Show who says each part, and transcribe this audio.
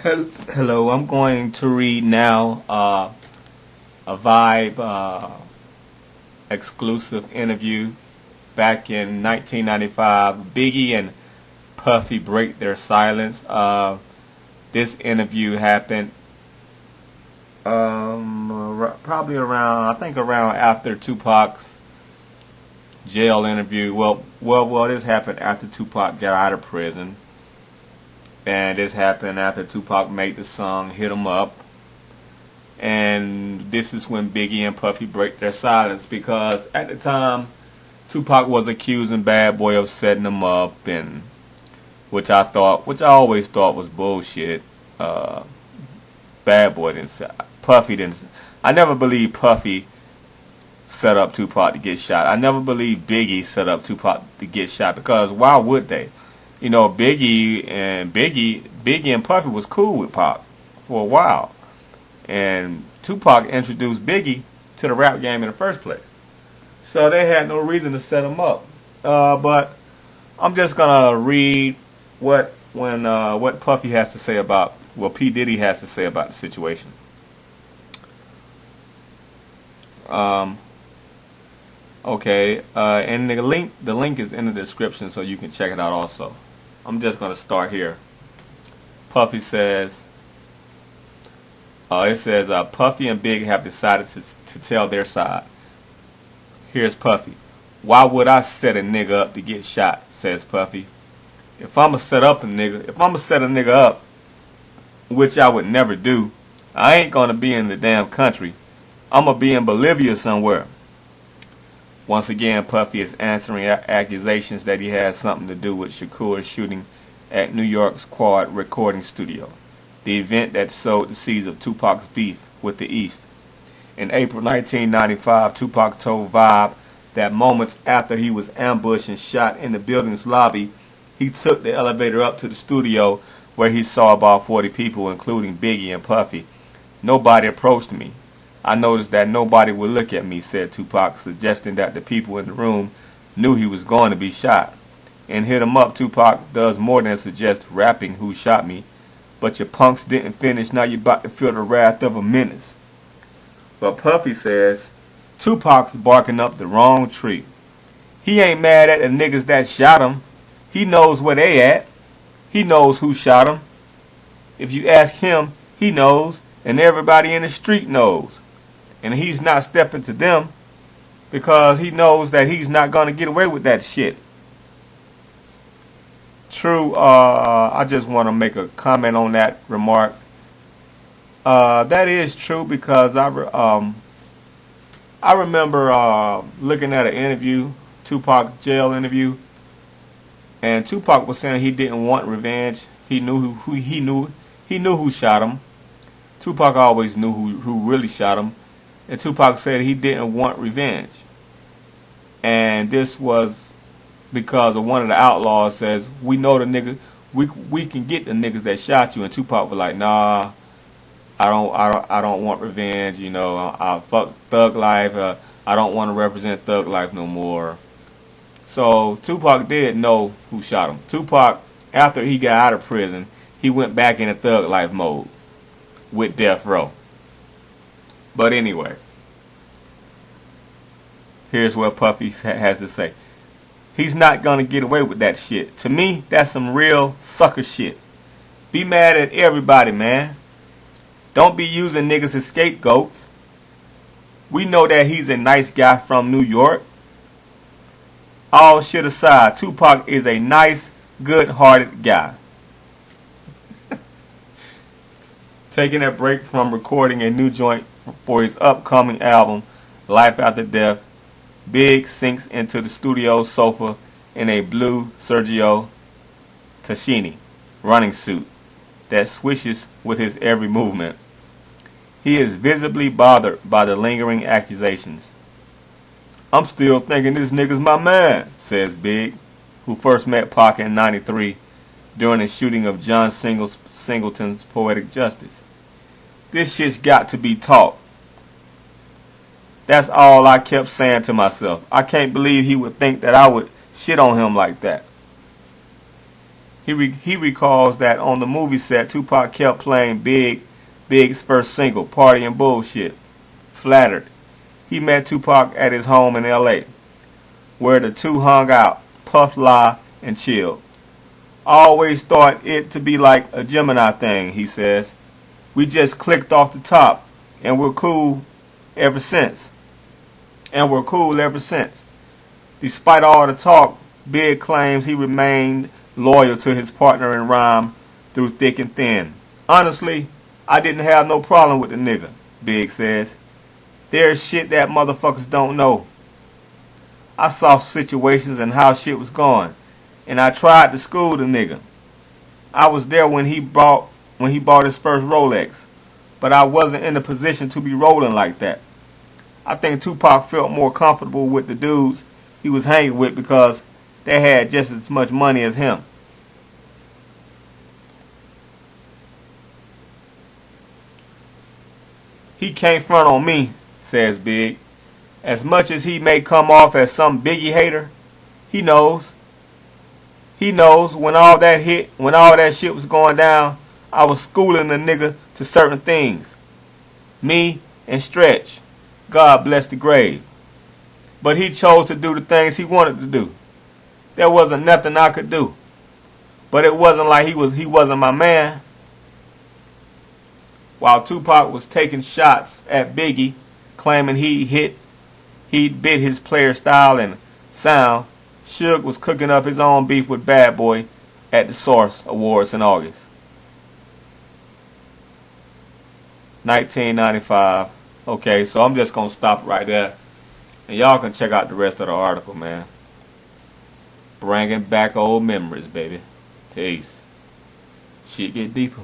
Speaker 1: Hello, I'm going to read now a Vibe exclusive interview back in 1995. Biggie and Puffy break their silence. This interview happened probably around, I think around after Tupac's jail interview. Well, this happened after Tupac got out of prison. And this happened after Tupac made the song Hit 'Em Up. And this is when Biggie and Puffy break their silence because at the time Tupac was accusing Bad Boy of setting him up, and which I always thought was bullshit. Bad Boy didn't say, Puffy didn't. I never believed Puffy set up Tupac to get shot. I never believed Biggie set up Tupac to get shot because why would they? You know, Biggie and Puffy was cool with Pac for a while. And Tupac introduced Biggie to the rap game in the first place. So they had no reason to set him up. But I'm just gonna read what Puffy has to say about what P. Diddy has to say about the situation. Okay, and the link is in the description so you can check it out also. I'm just gonna start here. Puffy says, Puffy and Big have decided to tell their side. Here's Puffy. Why would I set a nigga up to get shot? Says Puffy. If I'ma set a nigga up, which I would never do, I ain't gonna be in the damn country. I'ma be in Bolivia somewhere. Once again, Puffy is answering accusations that he has something to do with Shakur's shooting at New York's Quad Recording Studio, the event that sowed the seeds of Tupac's beef with the East. In April 1995, Tupac told Vibe that moments after he was ambushed and shot in the building's lobby, he took the elevator up to the studio where he saw about 40 people, including Biggie and Puffy. Nobody approached me. I noticed that nobody would look at me, said Tupac, suggesting that the people in the room knew he was going to be shot. In Hit 'Em Up, Tupac does more than suggest rapping who shot me. But your punks didn't finish, now you're about to feel the wrath of a menace. But Puffy says, Tupac's barking up the wrong tree. He ain't mad at the niggas that shot him. He knows where they at. He knows who shot him. If you ask him, he knows, and everybody in the street knows. And he's not stepping to them because he knows that he's not going to get away with that shit. True, I just want to make a comment on that remark. That is true because I remember looking at an interview, Tupac jail interview, and Tupac was saying he didn't want revenge. He knew who shot him. Tupac always knew who really shot him. And Tupac said he didn't want revenge. And this was because of one of the outlaws says, we know the nigga, we can get the niggas that shot you. And Tupac was like, nah, I don't want revenge. You know, I fuck thug life. I don't want to represent thug life no more. So Tupac did know who shot him. Tupac, after he got out of prison, he went back into thug life mode with Death Row. But anyway, here's what Puffy has to say. He's not going to get away with that shit. To me, that's some real sucker shit. Be mad at everybody, man. Don't be using niggas as scapegoats. We know that he's a nice guy from New York. All shit aside, Tupac is a nice, good-hearted guy. Taking a break from recording a new joint for his upcoming album, Life After Death, Big sinks into the studio sofa in a blue Sergio Tacchini running suit that swishes with his every movement. He is visibly bothered by the lingering accusations. I'm still thinking this nigga's my man, says Big, who first met Pac in '93 during the shooting of John Singleton's Poetic Justice. This shit's got to be taught. That's all I kept saying to myself. I can't believe he would think that I would shit on him like that. He recalls that on the movie set, Tupac kept playing Big's first single, Party and Bullshit. Flattered, he met Tupac at his home in L.A., where the two hung out, puffed, lie, and chilled. I always thought it to be like a Gemini thing, he says. We just clicked off the top, and we're cool ever since. Despite all the talk, Big claims he remained loyal to his partner in rhyme through thick and thin. Honestly, I didn't have no problem with the nigga, Big says. There's shit that motherfuckers don't know. I saw situations and how shit was going, and I tried to school the nigga. I was there when he bought his first Rolex, but I wasn't in a position to be rolling like that. I think Tupac felt more comfortable with the dudes he was hanging with because they had just as much money as him. He can't front on me, says Big. As much as he may come off as some Biggie hater, he knows. He knows when all that shit was going down, I was schooling the nigga to certain things. Me and Stretch, God bless the grave. But he chose to do the things he wanted to do. There wasn't nothing I could do. But it wasn't like he wasn't my man. While Tupac was taking shots at Biggie, claiming he bit his player style and sound, Suge was cooking up his own beef with Bad Boy at the Source Awards in August 1995. Okay, so I'm just going to stop right there. And y'all can check out the rest of the article, man. Bringing back old memories, baby. Peace. Shit get deeper.